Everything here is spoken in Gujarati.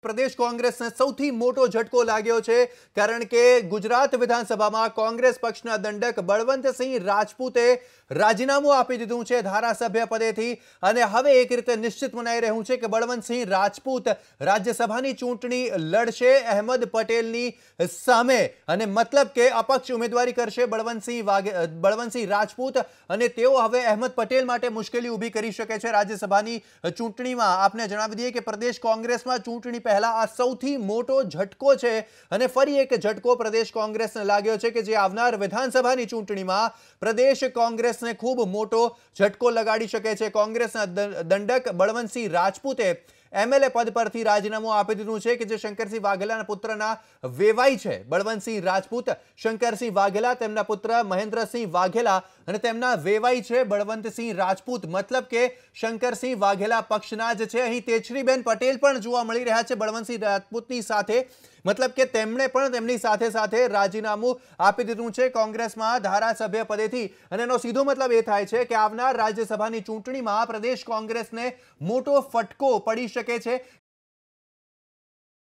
प्रदेश कांग्रेसने સૌથી મોટો ઝટકો લાગ્યો છે કારણ કે ગુજરાત વિધાનસભામાં કોંગ્રેસ પક્ષના દંડક બળવંતસિંહ રાજપૂતે રાજીનામું આપી દીધું છે ધારાસભ્ય પદેથી અને હવે એક રીતે નિશ્ચિત મનાઈ રહ્યું છે કે બળવંતસિંહ રાજપૂત રાજ્યસભાની ચૂંટણી લડશે અહેમદ પટેલની સામે અને મતલબ કે અપક્ષ ઉમેદવારી કરશે બળવંતસિંહ રાજપૂત અને તેઓ હવે અહેમદ પટેલ માટે મુશ્કેલી ઊભી કરી શકે છે રાજ્યસભાની ચૂંટણીમાં। આપને જણાવી દઈએ કે પ્રદેશ કોંગ્રેસમાં ચૂંટણી પહેલા આ સૌથી મોટો ઝટકો છે અને ફરી એક ઝટકો પ્રદેશ કોંગ્રેસને લાગ્યો છે કે જે આવનાર વિધાનસભાની ચૂંટણીમાં પ્રદેશ કોંગ્રેસને ખૂબ મોટો ઝટકો લગાડી શકે છે। કોંગ્રેસના દંડક બળવંતસિંહ રાજપૂતે એમએલએ પદ પરથી રાજીનામું આપી દીધું છે કે જે શંકરસિંહ વાઘેલાના પુત્રના વેવાઈ છે। બળવંતસિંહ રાજપૂત શંકરસિંહ વાઘેલા તેમના પુત્ર મહેન્દ્રસિંહ વાઘેલા અને તેમના વેવાઈ છે બળવંતસિંહ રાજપૂત મતલબ કે શંકરસિંહ વાઘેલા પક્ષના જ છે। અહીં તેજશ્રીબેન પટેલ પણ જોવા મળી રહ્યા છે બળવંતસિંહ રાજપૂતની સાથે મતલબ કે તેમણે પણ તેમની સાથે સાથે રાજીનામું આપી દીધું છે કોંગ્રેસમાં ધારાસભ્ય પદેથી અને એનો સીધો મતલબ એ થાય છે કે આવનાર રાજ્યસભાની ચૂંટણીમાં પ્રદેશ કોંગ્રેસને મોટો ફટકો પડી શકે છે